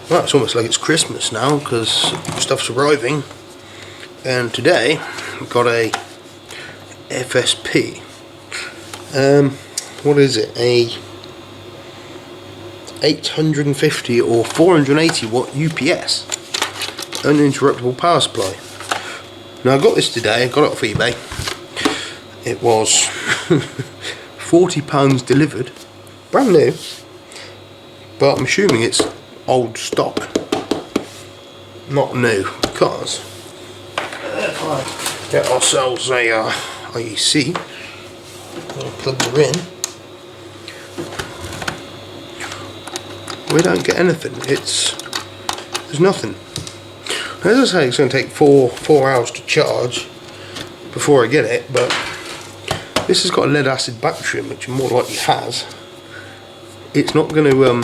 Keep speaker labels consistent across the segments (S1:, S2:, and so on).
S1: Well, it's almost like it's Christmas now because stuff's arriving, and today I've got a FSP. What is it? A 850 or 480 watt UPS, uninterruptible power supply. Now I got this today. I got it off eBay. It was £40 delivered, brand new, but I'm assuming it's old stock, not new, because if I get ourselves a IEC, we'll plug her in, we don't get anything. There's nothing. As I say, it's going to take four hours to charge before I get it, but this has got a lead acid battery in, which it more likely has. It's not going to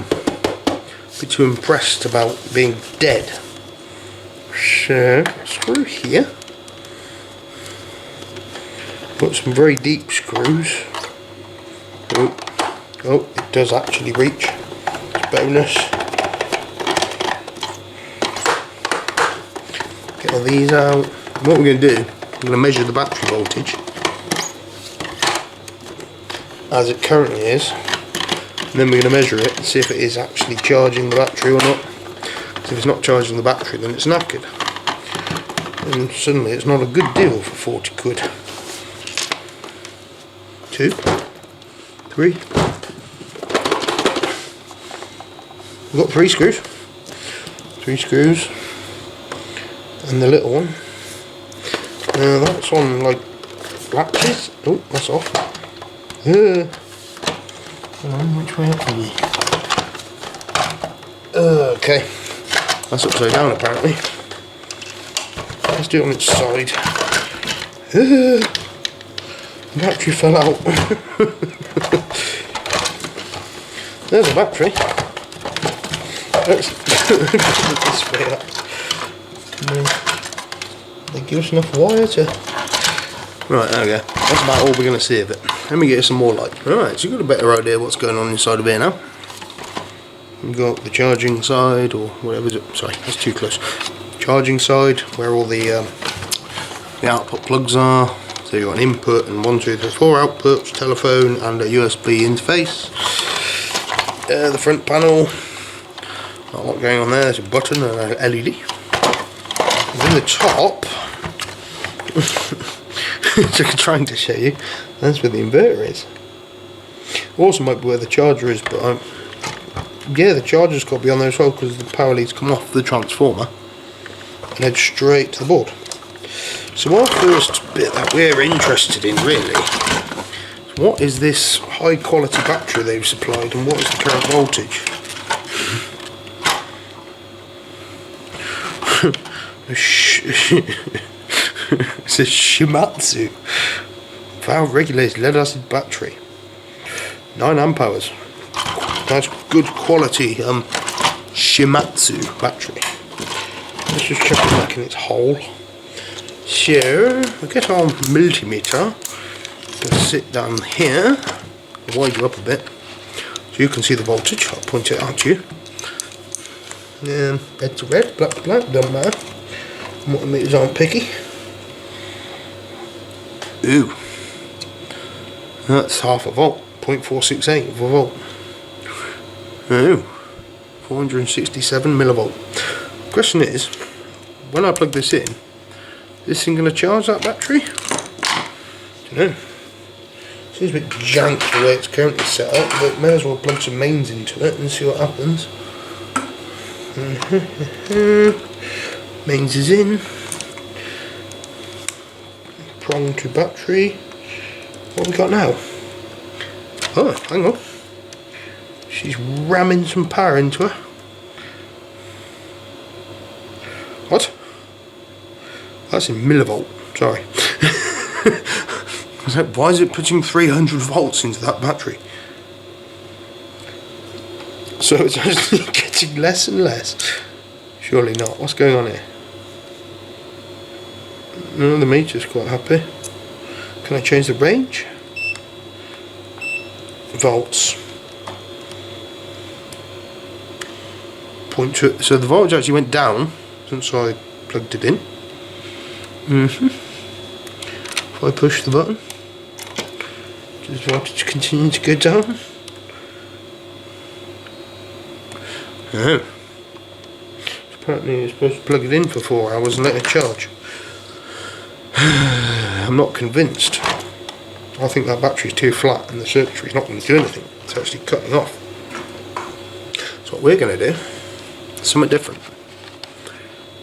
S1: be too impressed about being dead. So, screw here. Got some very deep screws. Oh, it does actually reach. It's a bonus. Get all these out. What we're going to do, I'm going to measure the battery voltage as it currently is. And then we're going to measure it and see if it is actually charging the battery or not. Because if it's not charging the battery, then it's knackered. And suddenly it's not a good deal for 40 quid. 2, 3. We've got 3 screws. 3 screws. And the little one. Now that's on like latches. Oh, that's off. Which way up are we? Okay, that's upside down apparently. Let's do it on its side. The battery fell out. There's a battery. Let's put it this way up. They give us enough wire to... Right, there we go. That's about all we're going to see of it. Let me get some more light. Alright, so you've got a better idea what's going on inside of here now. You've got the charging side, or whatever is it. Sorry, that's too close. Charging side, where all the output plugs are. So you've got an input and 1, 2, 3, 4 outputs, telephone and a USB interface. The front panel, not a lot going on there. There's a button and an LED. And in the top, which I'm trying to show you, that's where the inverter is. Also might be where the charger is, but yeah, the charger's got to be on there as well, because the power leads come off the transformer and head straight to the board. So our first bit that we're interested in really is what is this high quality battery they've supplied and what is the current voltage. It's a Shimatsu valve regulated lead acid battery, 9 amp hours. That's good quality Shimatsu battery. Let's just check it back in its hole. So we'll get our multimeter. Let's sit down here, wide you up a bit so you can see the voltage. I'll point it out to you. Red to red, black to black, doesn't matter. Multimeters aren't picky. Ooh, that's half a volt, 0.468 of a volt. Ooh, 467 millivolt. Question is, when I plug this in, is this thing going to charge that battery? Don't know. Seems a bit jank the way it's currently set up, but may as well plug some mains into it and see what happens. Mains is in. Prong to battery. What have we got now? Oh, hang on. She's ramming some power into her. What? That's in millivolt. Sorry. Why is it putting 300 volts into that battery? So it's actually getting less and less. Surely not. What's going on here? No, the meter's quite happy. Can I change the range? Volts. 0.2. So the voltage actually went down since I plugged it in. If I push the button, does the voltage continue to go down? No. Apparently you're supposed to plug it in for 4 hours and let it charge. I'm not convinced. I think that battery's too flat and the circuitry's not going to do anything. It's actually cutting off. So what we're going to do is something different.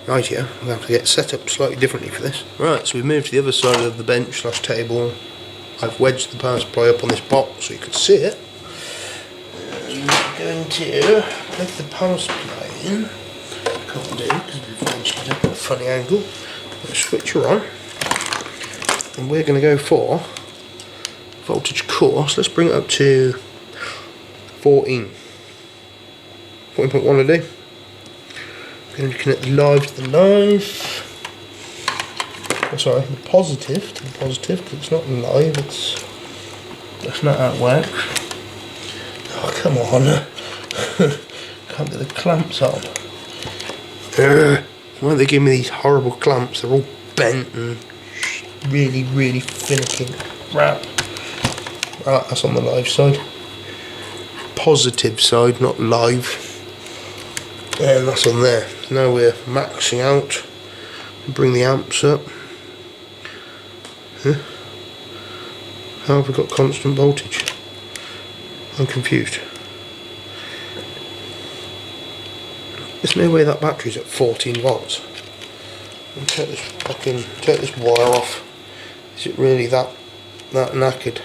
S1: Right here, we'll have to get set up slightly differently for this. Right, so we've moved to the other side of the bench / table. I've wedged the power supply up on this box so you can see it. And I'm going to plug the power supply in. Can't do because we've wedged it up at a funny angle. We'll switch her on. And we're going to go for voltage course. Let's bring it up to 14. 14.1 will do. Going to connect the live to the live. Oh, sorry, the positive to the positive, because it's not live, that's not how it works. Oh, come on. Can't get the clamps on. Why do they give me these horrible clamps? They're all bent and really finicky crap. Right, that's on the live side. Positive side, not live. And that's on there. Now we're maxing out. Bring the amps up. Huh? How have we got constant voltage? I'm confused. There's no way that battery's at 14 volts. And take this wire off. Is it really that knackered?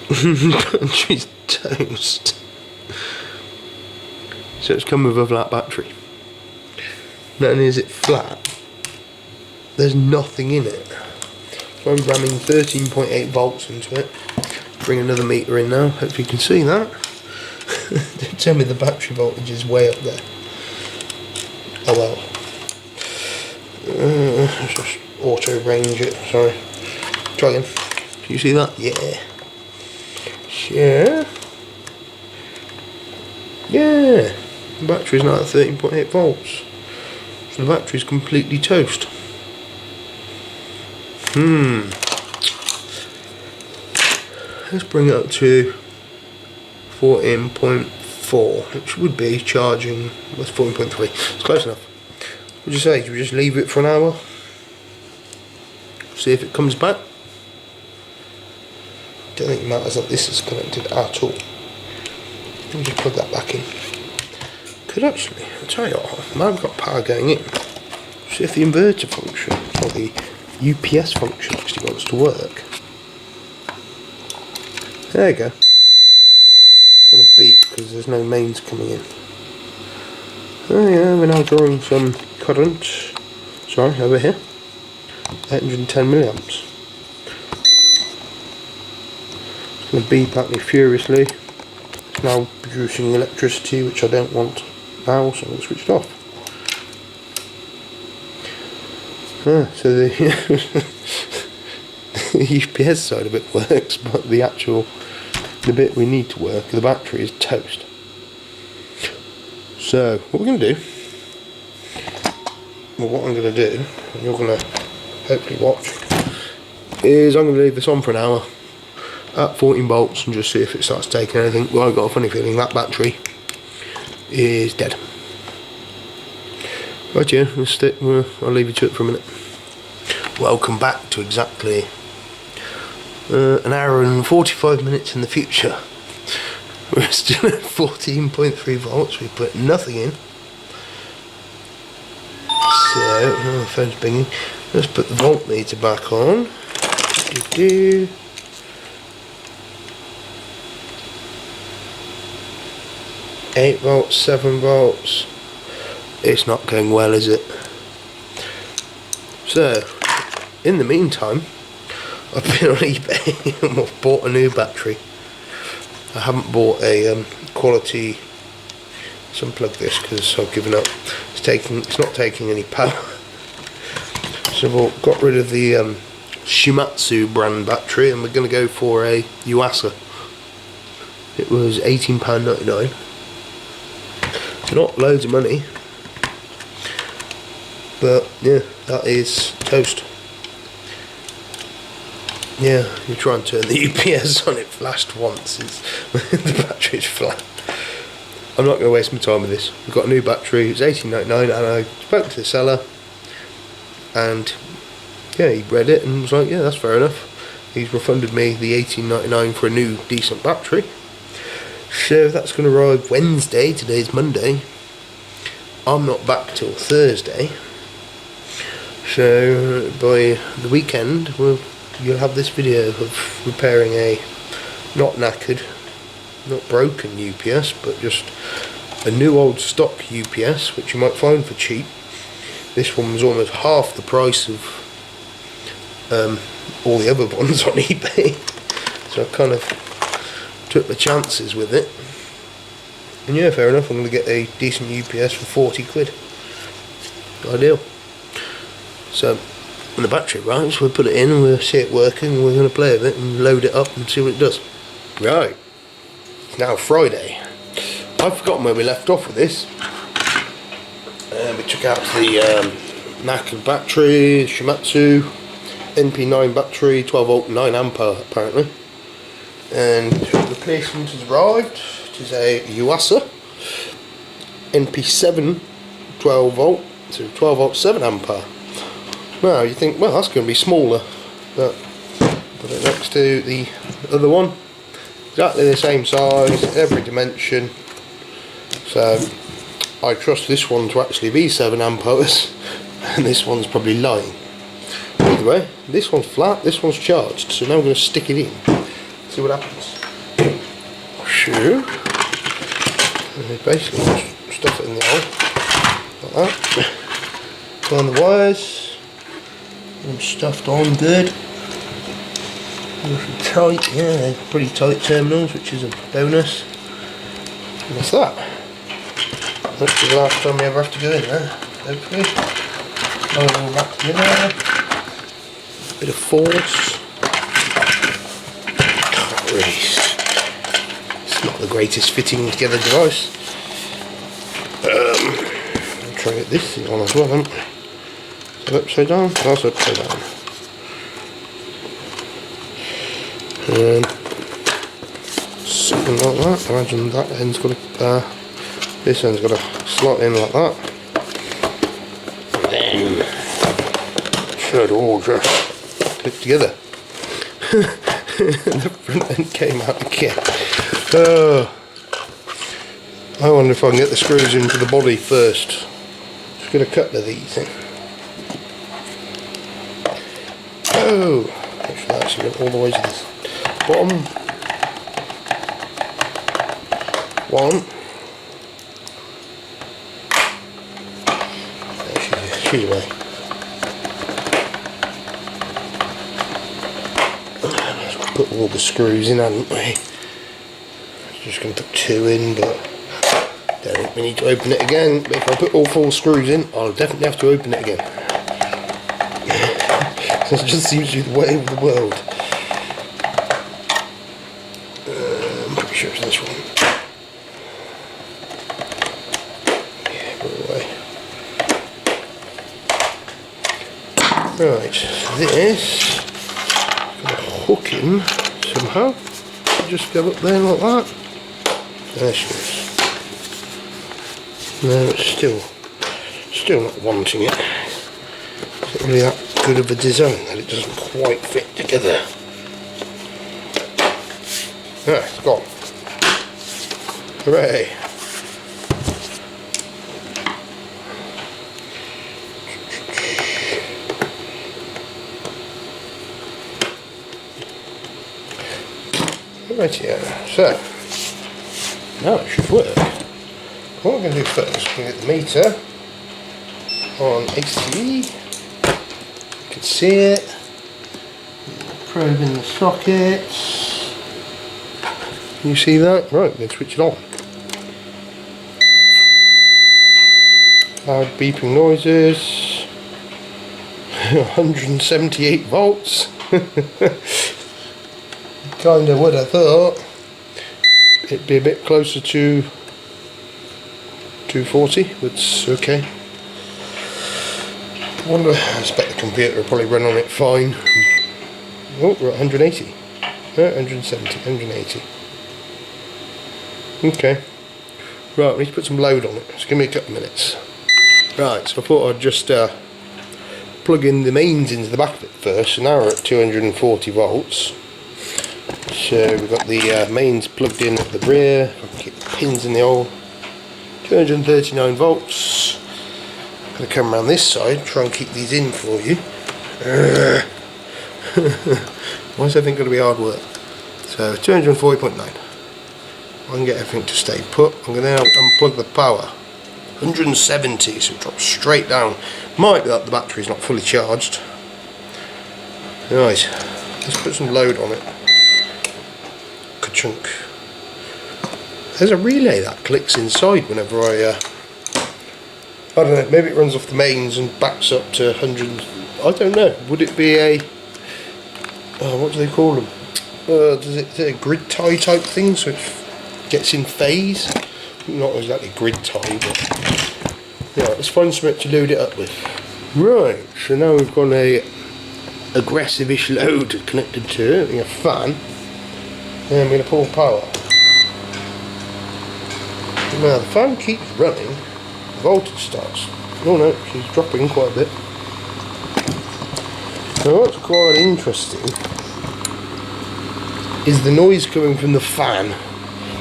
S1: Battery's toast. So it's come with a flat battery. Not only is it flat, there's nothing in it. So I'm ramming 13.8 volts into it. Bring another meter in now, hopefully you can see that. Don't tell me the battery voltage is way up there. Oh well. Let's just auto range it, sorry. Try again. Can you see that? Yeah. Yeah. The battery's now at 13.8 volts. So the battery's completely toast. Let's bring it up to 14.4, which would be charging. That's 14.3. It's close enough. What would you say? Should we just leave it for an hour? See if it comes back? Don't think it matters that this is connected at all. Let me just plug that back in. Could actually, I'll tell you what, now we've got power going in. See if the inverter function, or the UPS function actually wants to work. There you go. It's going to beep because there's no mains coming in. Oh yeah, we're now drawing some current. Sorry, over here. 810 milliamps. It's going to beep at me furiously. It's now producing electricity, which I don't want now, so I'm going to switch it off. So the UPS side of it works, but the bit we need to work, the battery, is toast. So what we're going to do, well, what I'm going to do, and you're going to hopefully watch, is I'm going to leave this on for an hour at 14 volts and just see if it starts taking anything. Well, I've got a funny feeling that battery is dead. Right, yeah, I'll leave you to it for a minute. Welcome back to exactly an hour and 45 minutes in the future. We're still at 14.3 volts, we put nothing in. So, the phone's binging. Let's put the voltmeter back on. 8 volts, 7 volts. It's not going well, is it? So, in the meantime, I've been on eBay and I've bought a new battery. I haven't bought a quality. Let's unplug this because I've given up. It's not taking any power. So I've got rid of the Shimatsu brand battery, and we're going to go for a Yuasa. It was £18.99. It's not loads of money, but yeah, that is toast. Yeah, you try and turn the UPS on, it flashed once. The battery's flat. I'm not going to waste my time with this. We've got a new battery. It's £18.99, and I spoke to the seller, and yeah, he read it and was like, yeah, that's fair enough. He's refunded me the £18.99 for a new decent battery. So that's going to arrive Wednesday. Today's Monday. I'm not back till Thursday. So by the weekend, you'll have this video of repairing a not knackered, not broken UPS, but just a new old stock UPS, which you might find for cheap. This one was almost half the price of all the other ones on eBay, so I kind of took the chances with it. And yeah, fair enough, I'm going to get a decent UPS for 40 quid. Ideal. So when the battery arrives, we'll put it in and we'll see it working, and we're going to play with it and load it up and see what it does. Right, it's now Friday. I've forgotten where we left off with this. We took out the knackered battery, Shimatsu NP9 battery, 12 volt 9 ampere apparently, and the replacement has arrived. It is a Yuasa NP7 12 volt, so 12 volt 7 ampere. Now you think, well, that's going to be smaller, but put it next to the other one, exactly the same size, every dimension, so I trust this one to actually be 7 amperes, and this one's probably lying. Either way, this one's flat, this one's charged, so now we're going to stick it in, see what happens. So, basically just stuff it in the hole, like that, find the wires, and stuffed on good, nice and tight, yeah, they're pretty tight terminals, which is a bonus, and that's that. That's the last time we ever have to go in there, hopefully. Tie it all back together. Bit of force. It's not the greatest fitting together device. I'll try to get this thing on as well, haven't we? Is that upside down? That's upside down. Something like that. Imagine that end's got a this end's got to slot in like that. Then it should all just click together. The front end came out again. I wonder if I can get the screws into the body first. Just get a couple of these in. Oh, actually all the way to this bottom. One. She's away. Let's put all the screws in, haven't we? Just going to put 2 in, but don't think we need to open it again. But if I put all 4 screws in, I'll definitely have to open it again. It just seems to be the way of the world. I'm pretty sure it's this one. Right, this going to hook in somehow. Just go up there like that. There she is. No, it's still not wanting it. It's not really that good of a design that it doesn't quite fit together. Ah, it's gone. Hooray! Right here, so now it should work. What we're going to do first, we're going to get the meter on HTE. You can see it. Probe in the sockets. You see that? Right, we're going to switch it on. Loud beeping noises. 178 volts. Kinda would have thought it'd be a bit closer to 240, but it's okay. I wonder, I expect the computer will probably run on it fine. Oh, we're at 180. 170, 180. Okay. Right, we need to put some load on it. Just give me a couple of minutes. Right, so I thought I'd just plug in the mains into the back of it first. So now we're at 240 volts. So we've got the mains plugged in at the rear. Keep the pins in the hole. 239 volts. I'm going to come around this side, try and keep these in for you. Why is everything going to be hard work? So 240.9. I can get everything to stay put. I'm going to now unplug the power. 170, so it drops straight down. Might be that the battery's not fully charged. Right, let's put some load on it. Ka-chunk. There's a relay that clicks inside whenever I don't know, maybe it runs off the mains and backs up to 100. I don't know. Would it be a what do they call them? Is it a grid tie type thing, so it gets in phase? Not exactly grid tie, but yeah. Let's find something to load it up with. Right. So now we've got a aggressive-ish load connected to it, a fan, and I'm going to pull power. Now the fan keeps running. The voltage starts. Oh no, she's dropping quite a bit. Now what's quite interesting is the noise coming from the fan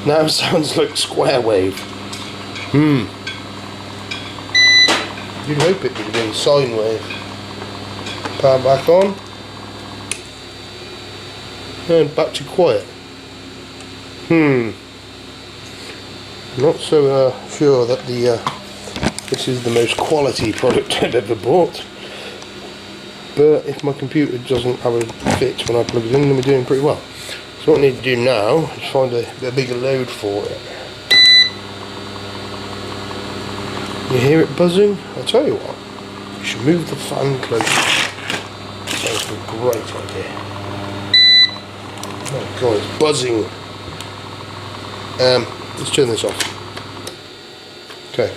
S1: now sounds like square wave. You'd hope it would have been sine wave. Power back on. And back to quiet. Not so sure that this is the most quality product I've ever bought. But if my computer doesn't have a fit when I plug it in, then we're doing pretty well. So what I need to do now is find a bigger load for it. You hear it buzzing? I'll tell you what, you should move the fan closer. That's a great idea. Oh god, it's buzzing. Let's turn this off. Okay.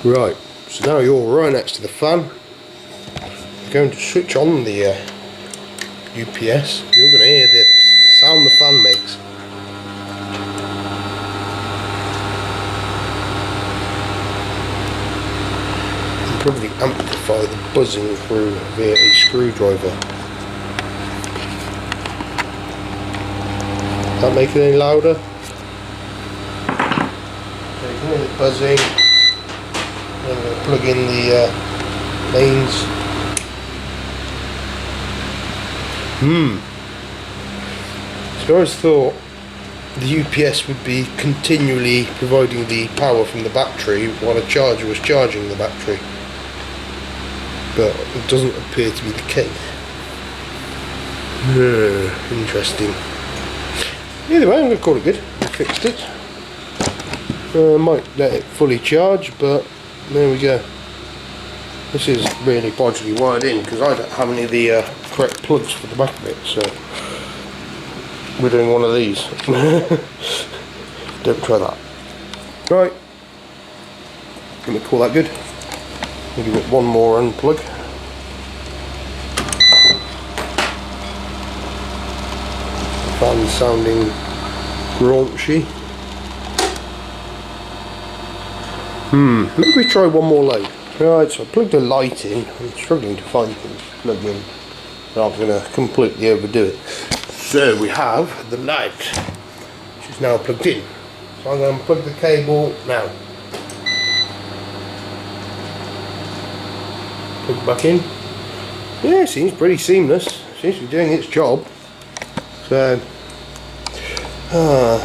S1: Right, so now you're right next to the fan. I'm going to switch on the UPS. You're going to hear the sound the fan makes. And probably amplify the buzzing through via a screwdriver. That make it any louder? Okay, you can hear the buzzing. I'm going to plug in the mains. So I always thought the UPS would be continually providing the power from the battery while a charger was charging the battery, but it doesn't appear to be the case. Interesting. Either way, I'm going to call it good. I fixed it. Might let it fully charge, but there we go. This is really bodgily wired in because I don't have any of the correct plugs for the back of it, so we're doing one of these. Don't try that. Right, let me call that good. I'll give it one more unplug. The fan's sounding raunchy. Maybe try one more load. Right, so I plugged a light in. I'm struggling to find things to plug in. So I'm going to completely overdo it. So we have the light, which is now plugged in. So I'm going to plug the cable now. Plug it back in. Yeah, it seems pretty seamless. Seems to be doing its job. So,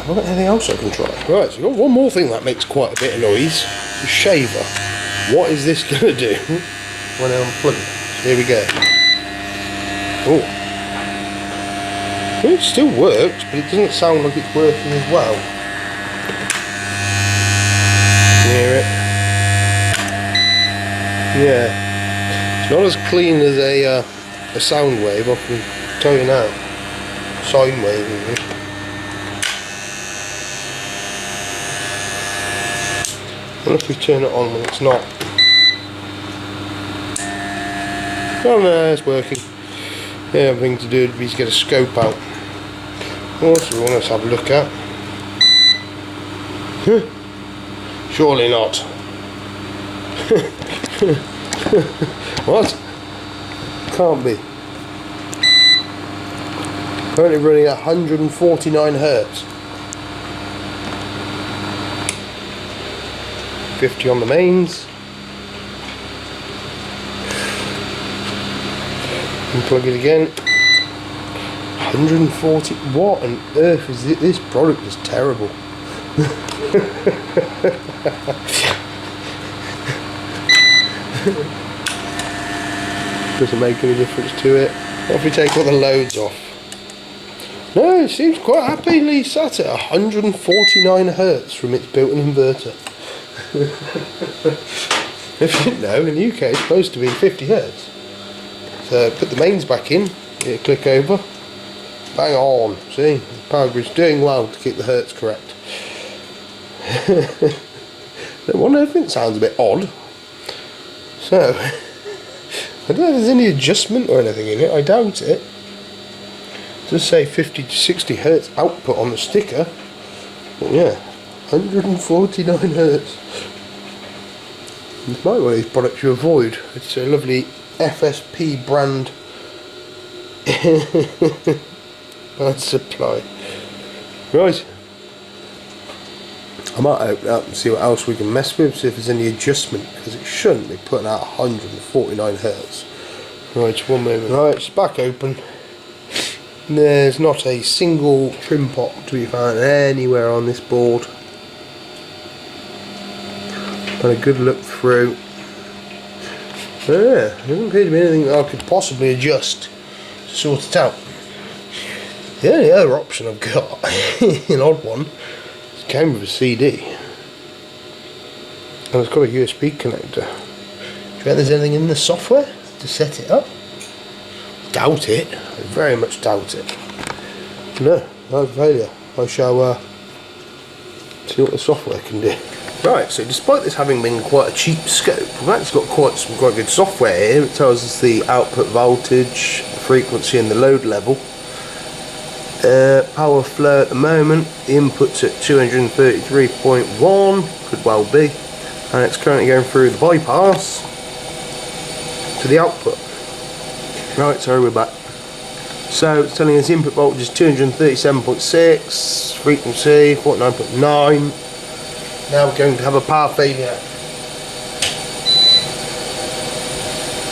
S1: what anything else I can try? Right, so I've got one more thing that makes quite a bit of noise. The shaver. What is this going to do when I unplug it? Here we go. Oh. It still works, but it doesn't sound like it's working as well. Hear it? Yeah. It's not as clean as a sound wave, I can tell you now. Sine wave, even. What if we turn it on when it's not? Oh no, it's working. Yeah, everything to do would be to get a scope out. Also, we want to have a look at. Surely not. What? Can't be. Currently running at 149 hertz. 50 on the mains. Unplug it again. 140. What on earth is it? This product is terrible. Doesn't make any difference to it. What if we take all the loads off? No, it seems quite happily sat at 149 hertz from its built-in inverter. If you didn't know, in the UK it's supposed to be 50 hertz. So put the mains back in, click over, bang on. See, the power grid's doing well to keep the hertz correct. No wonder everything sounds a bit odd. So, I don't know if there's any adjustment or anything in it, I doubt it. It does say 50 to 60 hertz output on the sticker, but yeah, 149 hertz. It's might be one of these products you avoid. It's a lovely FSP brand power supply. Right, I might open it up and see what else we can mess with, see if there's any adjustment, because it shouldn't be putting out 149 hertz. Right, one moment. Right, it's back open. There's not a single trim pot to be found anywhere on this board. Had a good look through. Yeah, there doesn't appear to be anything that I could possibly adjust to sort it out. The only other option I've got, an odd one, it came with a CD. And it's got a USB connector. Do you reckon there's anything in the software to set it up? Doubt it. I very much doubt it. No, no failure. I shall see what the software can do. Right, so despite this having been quite a cheap scope, we've actually got some quite good software here. It tells us the output voltage, frequency and the load level. Power flow at the moment, the input's at 233.1, could well be, and it's currently going through the bypass to the output. Right, so we're back. So it's telling us input voltage is 237.6, frequency 49.9. Now we're going to have a power failure.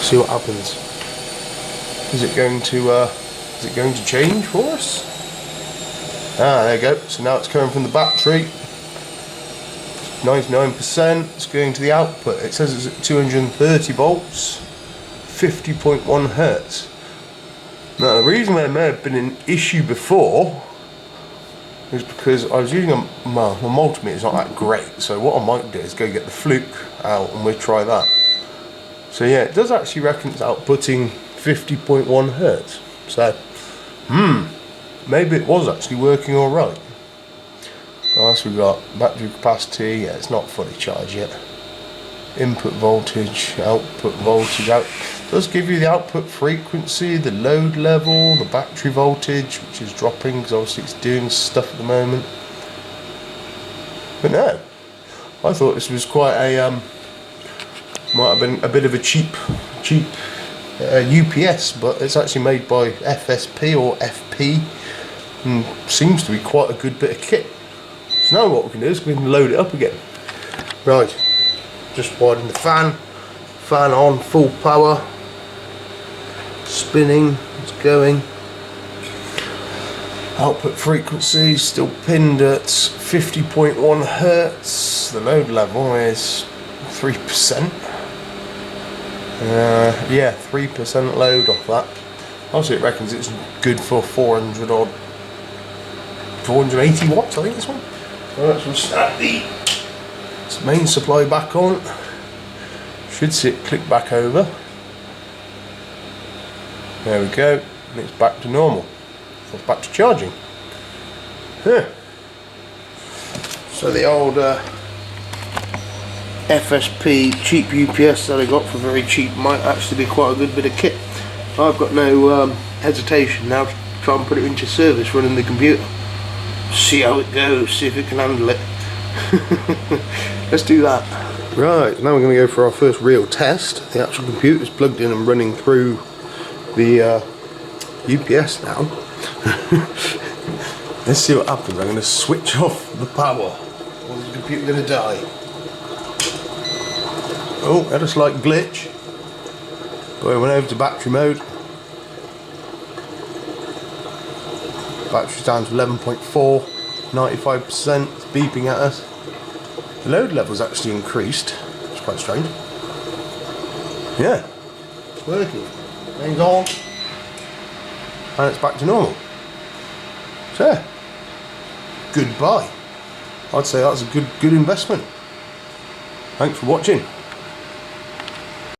S1: See what happens. Is it going to change for us? Ah, there you go. So now it's coming from the battery. 99%. It's going to the output. It says it's at 230 volts, 50.1 hertz. Now the reason there may have been an issue before is because I was using my multimeter's not that great, so what I might do is go get the fluke out and we'll try that. So yeah, it does actually reckon it's outputting 50.1 hertz. So, maybe it was actually working alright. Nice, we've got battery capacity, yeah, it's not fully charged yet. Input voltage, output voltage, does give you the output frequency, the load level, the battery voltage, which is dropping because obviously it's doing stuff at the moment. But no, I thought this was quite a might have been a bit of a cheap UPS, but it's actually made by FSP or FP and seems to be quite a good bit of kit. So now what we can do is we can load it up again. Right, just widen the fan on, full power, spinning, it's going. Output frequency still pinned at 50.1 hertz. The load level is 3%. Yeah, 3% load off that. Obviously it reckons it's good for 400 odd 480 watts, I think this one. Alright, so we'll start the main supply back on. Should see it click back over. There we go, and it's back to normal. It's back to charging. Yeah. So the old FSP cheap UPS that I got for very cheap might actually be quite a good bit of kit. I've got no hesitation now to try and put it into service running the computer. See how it goes, see if it can handle it. Let's do that. Right, now we're going to go for our first real test. The actual computer is plugged in and running through the UPS now. Let's see what happens. I'm going to switch off the power, or is the computer going to die? Oh, had a slight glitch. But I went over to battery mode. Battery's down to 11.4, 95%. It's beeping at us. The load level's actually increased. It's quite strange. Yeah, it's working. Things on, and it's back to normal. So yeah, good buy. I'd say that's a good investment. Thanks for watching.